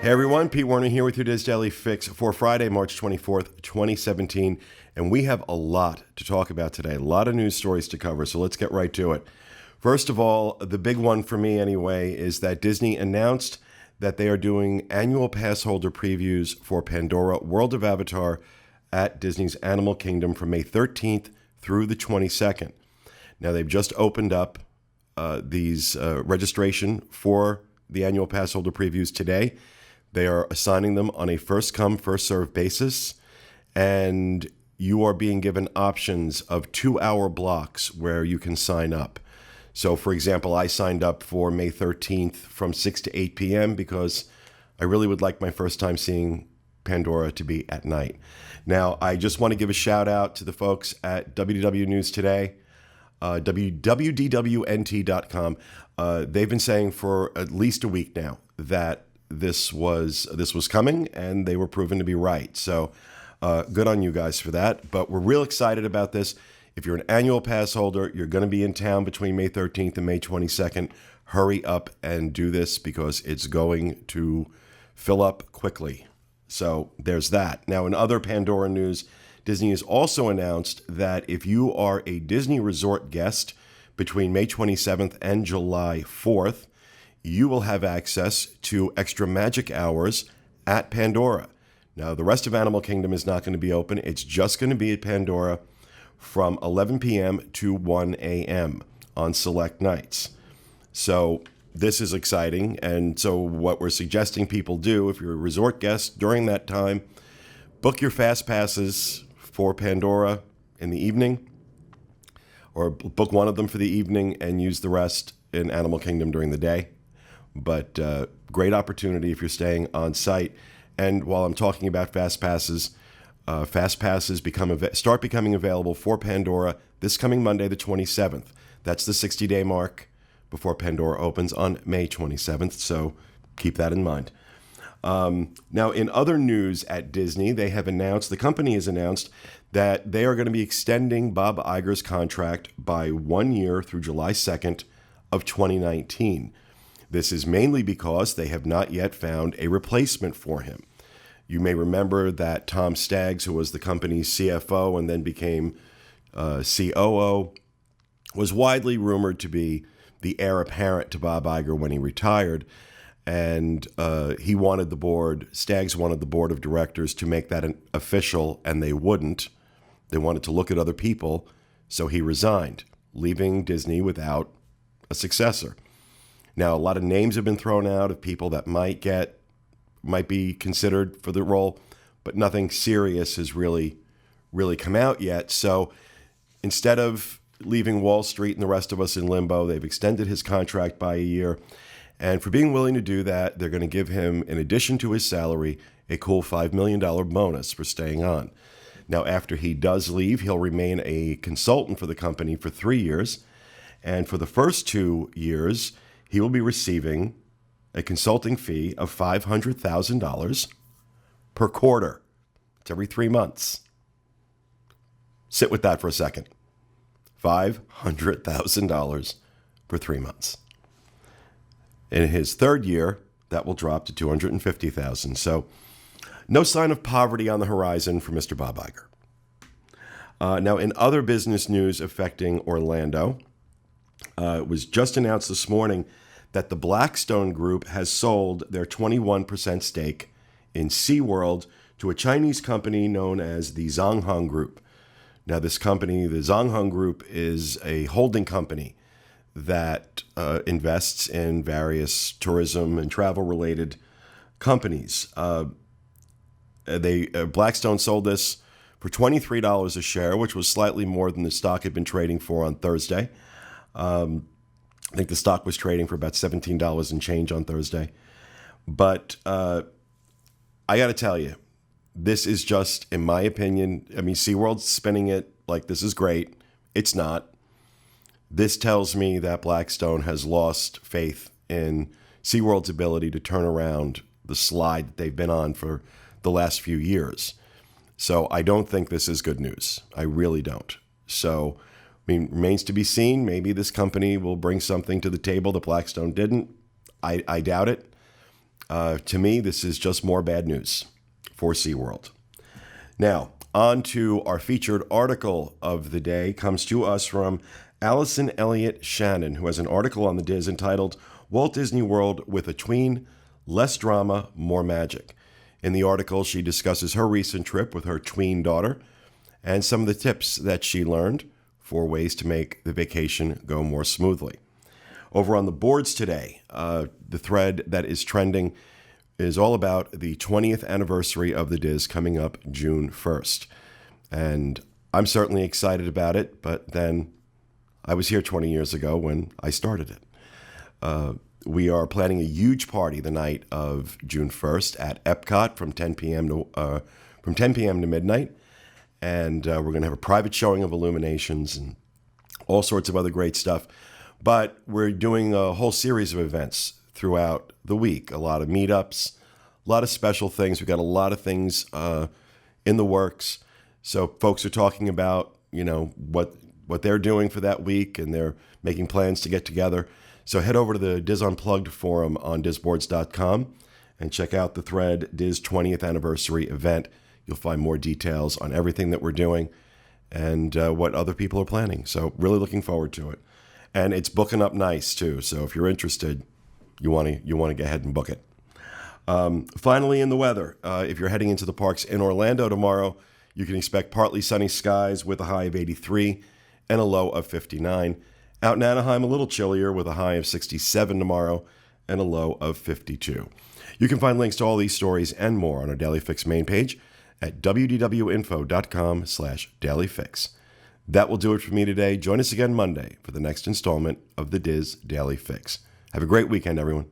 Hey everyone, Pete Warner here with your Diz Daily Fix for Friday, March 24th, 2017. And we have a lot to talk about today, a lot of news stories to cover, so let's get right to it. First of all, the big one for me anyway is that Disney announced that they are doing annual Passholder previews for Pandora World of Avatar at Disney's Animal Kingdom from May 13th through the 22nd. Now, they've just opened up these registration for the annual Passholder previews today. They are assigning them on a first-come, first-served basis, and you are being given options of 2-hour blocks where you can sign up. So, for example, I signed up for May 13th from 6 to 8 p.m. because I really would like my first time seeing Pandora to be at night. Now, I just want to give a shout-out to the folks at WDW News Today, WDWNT.com. They've been saying for at least a week now that this was coming, and they were proven to be right. So good on you guys for that. But we're real excited about this. If you're an annual pass holder, you're going to be in town between May 13th and May 22nd. Hurry up and do this because it's going to fill up quickly. So there's that. Now, in other Pandora news, Disney has also announced that if you are a Disney Resort guest between May 27th and July 4th, you will have access to extra magic hours at Pandora. Now, the rest of Animal Kingdom is not going to be open. It's just going to be at Pandora from 11 p.m. to 1 a.m. on select nights. So this is exciting. And so what we're suggesting people do, if you're a resort guest during that time, book your FastPasses for Pandora in the evening, or book one of them for the evening and use the rest in Animal Kingdom during the day. But great opportunity if you're staying on site. And while I'm talking about FastPasses, FastPasses start becoming available for Pandora this coming Monday, the 27th. That's the 60-day mark before Pandora opens on May 27th. So keep that in mind. Now, in other news at Disney, the company has announced that they are going to be extending Bob Iger's contract by 1 year through July 2nd of 2019. This is mainly because they have not yet found a replacement for him. You may remember that Tom Staggs, who was the company's CFO and then became COO, was widely rumored to be the heir apparent to Bob Iger when he retired. And Staggs wanted the board of directors to make that official, and they wouldn't. They wanted to look at other people, so he resigned, leaving Disney without a successor. Now, a lot of names have been thrown out of people that might be considered for the role, but nothing serious has really come out yet. So instead of leaving Wall Street and the rest of us in limbo, they've extended his contract by a year. And for being willing to do that, they're going to give him, in addition to his salary, a cool $5 million bonus for staying on. Now, after he does leave, he'll remain a consultant for the company for 3 years. And for the first 2 years, he will be receiving a consulting fee of $500,000 per quarter. It's every 3 months. Sit with that for a second. $500,000 for 3 months. In his third year, that will drop to $250,000. So no sign of poverty on the horizon for Mr. Bob Iger. Now, in other business news affecting Orlando, it was just announced this morning that the Blackstone Group has sold their 21% stake in SeaWorld to a Chinese company known as the Zonghong Group. Now, this company, the Zonghong Group, is a holding company that invests in various tourism and travel-related companies. Blackstone sold this for $23 a share, which was slightly more than the stock had been trading for on Thursday. I think the stock was trading for about $17 and change on Thursday. But I got to tell you, this is just, in my opinion, I mean, SeaWorld's spinning it like this is great. It's not. This tells me that Blackstone has lost faith in SeaWorld's ability to turn around the slide that they've been on for the last few years. So I don't think this is good news. I really don't. So, I mean, remains to be seen. Maybe this company will bring something to the table that Blackstone didn't. I doubt it. To me, this is just more bad news for SeaWorld. Now, on to our featured article of the day. Comes to us from Allison Elliott Shannon, who has an article on the Diz entitled Walt Disney World with a Tween, Less Drama, More Magic. In the article, she discusses her recent trip with her tween daughter and some of the tips that she learned for ways to make the vacation go more smoothly. Over on the boards today, the thread that is trending is all about the 20th anniversary of the Diz coming up June 1st. And I'm certainly excited about it, but then I was here 20 years ago when I started it. We are planning a huge party the night of June 1st at Epcot from 10 p.m. to midnight. And we're going to have a private showing of illuminations and all sorts of other great stuff. But we're doing a whole series of events throughout the week. A lot of meetups, a lot of special things. We've got a lot of things in the works. So folks are talking about, what they're doing for that week, and they're making plans to get together. So head over to the Diz Unplugged forum on dizboards.com and check out the thread Diz 20th Anniversary Event. You'll find more details on everything that we're doing and what other people are planning. So really looking forward to it. And it's booking up nice, too. So if you're interested, you want to go ahead and book it. Finally, in the weather, if you're heading into the parks in Orlando tomorrow, you can expect partly sunny skies with a high of 83 and a low of 59. Out in Anaheim, a little chillier with a high of 67 tomorrow and a low of 52. You can find links to all these stories and more on our Daily Fix main page at wdwinfo.com/dailyfix. That will do it for me today. Join us again Monday for the next installment of the Diz Daily Fix. Have a great weekend, everyone.